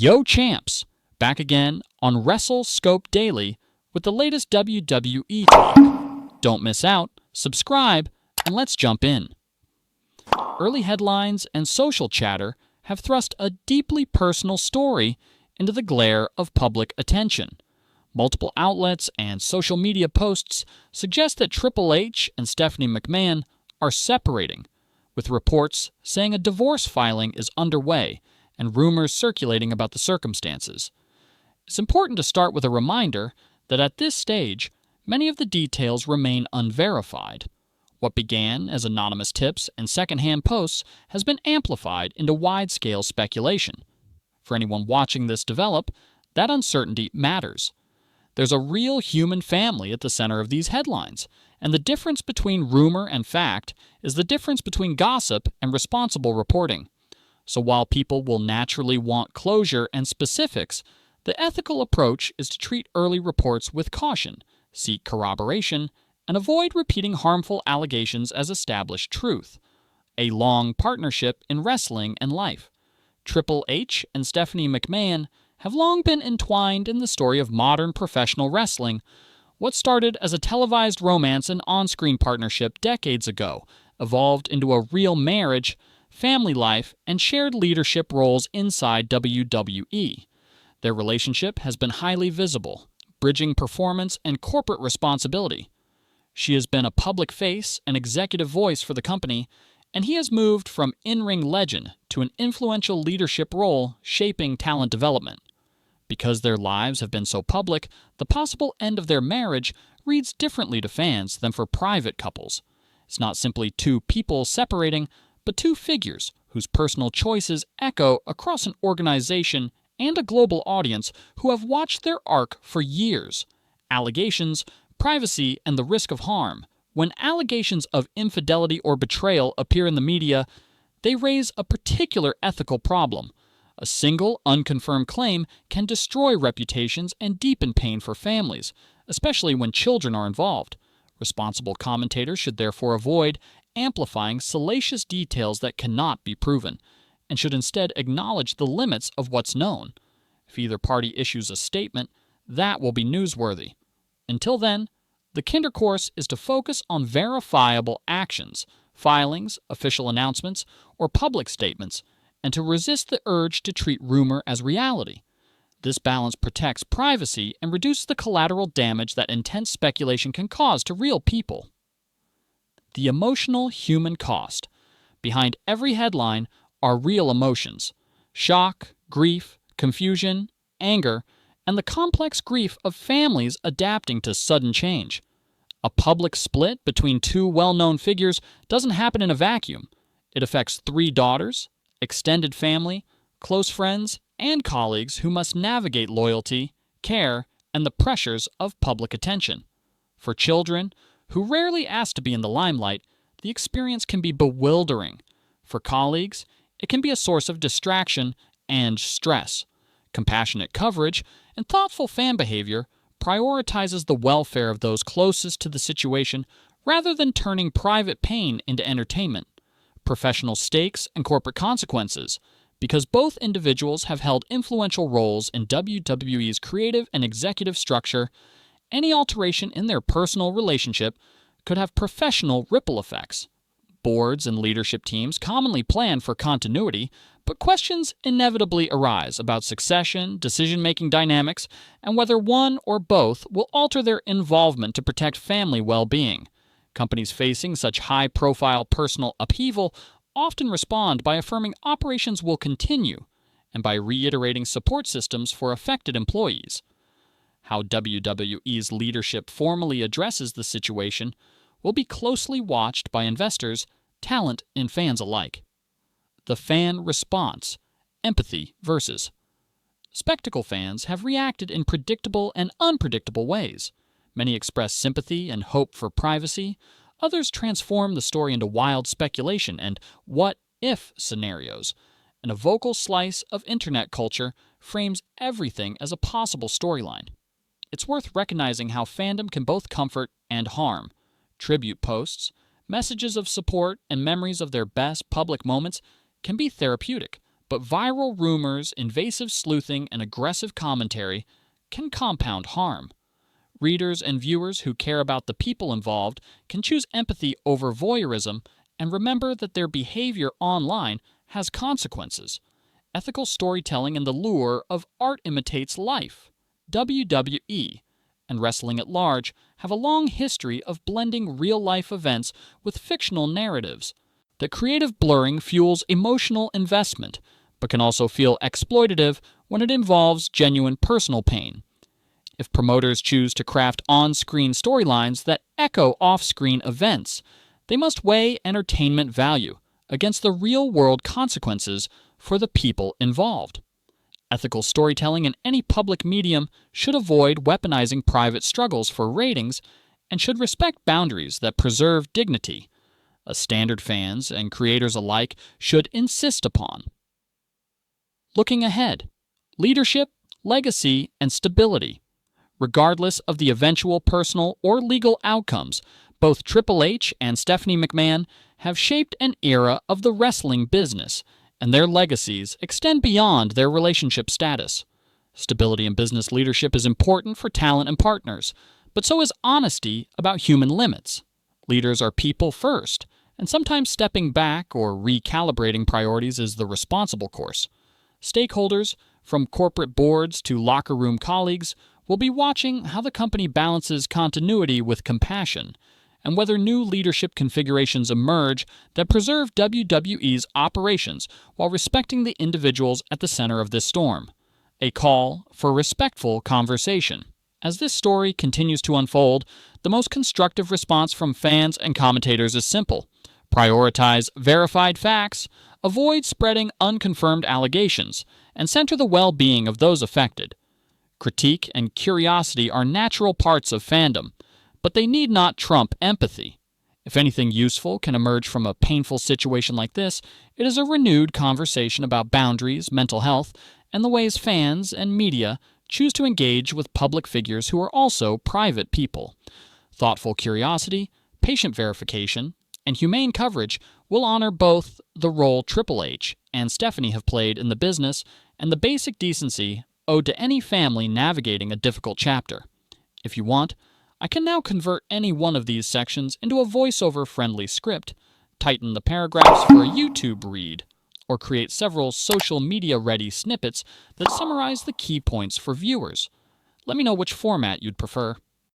Yo champs! Back again on Wrestle Scope Daily with the latest WWE talk. Don't miss out, subscribe, and let's jump in. Early headlines and social chatter have thrust a deeply personal story into the glare of public attention. Multiple outlets and social media posts suggest that Triple H and Stephanie McMahon are separating, with reports saying a divorce filing is underway and rumors circulating about the circumstances. It's important to start with a reminder that at this stage, many of the details remain unverified. What began as anonymous tips and secondhand posts has been amplified into wide-scale speculation. For anyone watching this develop, that uncertainty matters. There's a real human family at the center of these headlines, and the difference between rumor and fact is the difference between gossip and responsible reporting. So while people will naturally want closure and specifics, the ethical approach is to treat early reports with caution, seek corroboration, and avoid repeating harmful allegations as established truth. A long partnership in wrestling and life. Triple H and Stephanie McMahon have long been entwined in the story of modern professional wrestling. What started as a televised romance and on-screen partnership decades ago evolved into a real marriage, family life, and shared leadership roles inside WWE. Their relationship has been highly visible, bridging performance and corporate responsibility. She has been a public face and executive voice for the company, and he has moved from in-ring legend to an influential leadership role shaping talent development. Because their lives have been so public, the possible end of their marriage reads differently to fans than for private couples. It's not simply two people separating, but two figures whose personal choices echo across an organization and a global audience who have watched their arc for years. Allegations, privacy, and the risk of harm. When allegations of infidelity or betrayal appear in the media, they raise a particular ethical problem. A single, unconfirmed claim can destroy reputations and deepen pain for families, especially when children are involved. Responsible commentators should therefore avoid amplifying salacious details that cannot be proven, and should instead acknowledge the limits of what's known. If either party issues a statement, that will be newsworthy. Until then, the kinder course is to focus on verifiable actions, filings, official announcements, or public statements, and to resist the urge to treat rumor as reality. This balance protects privacy and reduces the collateral damage that intense speculation can cause to real people. The emotional human cost. Behind every headline are real emotions: shock, grief, confusion, anger, and the complex grief of families adapting to sudden change. A public split between two well-known figures doesn't happen in a vacuum. It affects 3 daughters, extended family, close friends, and colleagues who must navigate loyalty, care, and the pressures of public attention. For children, who rarely ask to be in the limelight, the experience can be bewildering. For colleagues, it can be a source of distraction and stress. Compassionate coverage and thoughtful fan behavior prioritizes the welfare of those closest to the situation rather than turning private pain into entertainment. Professional stakes and corporate consequences. Because both individuals have held influential roles in WWE's creative and executive structure, any alteration in their personal relationship could have professional ripple effects. Boards and leadership teams commonly plan for continuity, but questions inevitably arise about succession, decision-making dynamics, and whether one or both will alter their involvement to protect family well-being. Companies facing such high-profile personal upheaval often respond by affirming operations will continue and by reiterating support systems for affected employees. How WWE's leadership formally addresses the situation will be closely watched by investors, talent, and fans alike. The fan response: empathy versus. Spectacle fans have reacted in predictable and unpredictable ways. Many express sympathy and hope for privacy. Others transform the story into wild speculation and what-if scenarios. And a vocal slice of internet culture frames everything as a possible storyline. It's worth recognizing how fandom can both comfort and harm. Tribute posts, messages of support, and memories of their best public moments can be therapeutic, but viral rumors, invasive sleuthing, and aggressive commentary can compound harm. Readers and viewers who care about the people involved can choose empathy over voyeurism and remember that their behavior online has consequences. Ethical storytelling and the lure of art imitates life. WWE and wrestling at large have a long history of blending real-life events with fictional narratives. The creative blurring fuels emotional investment, but can also feel exploitative when it involves genuine personal pain. If promoters choose to craft on-screen storylines that echo off-screen events, they must weigh entertainment value against the real-world consequences for the people involved. Ethical storytelling in any public medium should avoid weaponizing private struggles for ratings and should respect boundaries that preserve dignity, a standard fans and creators alike should insist upon. Looking ahead, leadership, legacy, and stability. Regardless of the eventual personal or legal outcomes, both Triple H and Stephanie McMahon have shaped an era of the wrestling business, and their legacies extend beyond their relationship status. Stability in business leadership is important for talent and partners, but so is honesty about human limits. Leaders are people first, and sometimes stepping back or recalibrating priorities is the responsible course. Stakeholders, from corporate boards to locker room colleagues, will be watching how the company balances continuity with compassion, and whether new leadership configurations emerge that preserve WWE's operations while respecting the individuals at the center of this storm. A call for respectful conversation. As this story continues to unfold, the most constructive response from fans and commentators is simple. Prioritize verified facts, avoid spreading unconfirmed allegations, and center the well-being of those affected. Critique and curiosity are natural parts of fandom, but they need not trump empathy. If anything useful can emerge from a painful situation like this, it is a renewed conversation about boundaries, mental health, and the ways fans and media choose to engage with public figures who are also private people. Thoughtful curiosity, patient verification, and humane coverage will honor both the role Triple H and Stephanie have played in the business and the basic decency owed to any family navigating a difficult chapter. If you want, I can now convert any one of these sections into a voiceover-friendly script, tighten the paragraphs for a YouTube read, or create several social media-ready snippets that summarize the key points for viewers. Let me know which format you'd prefer.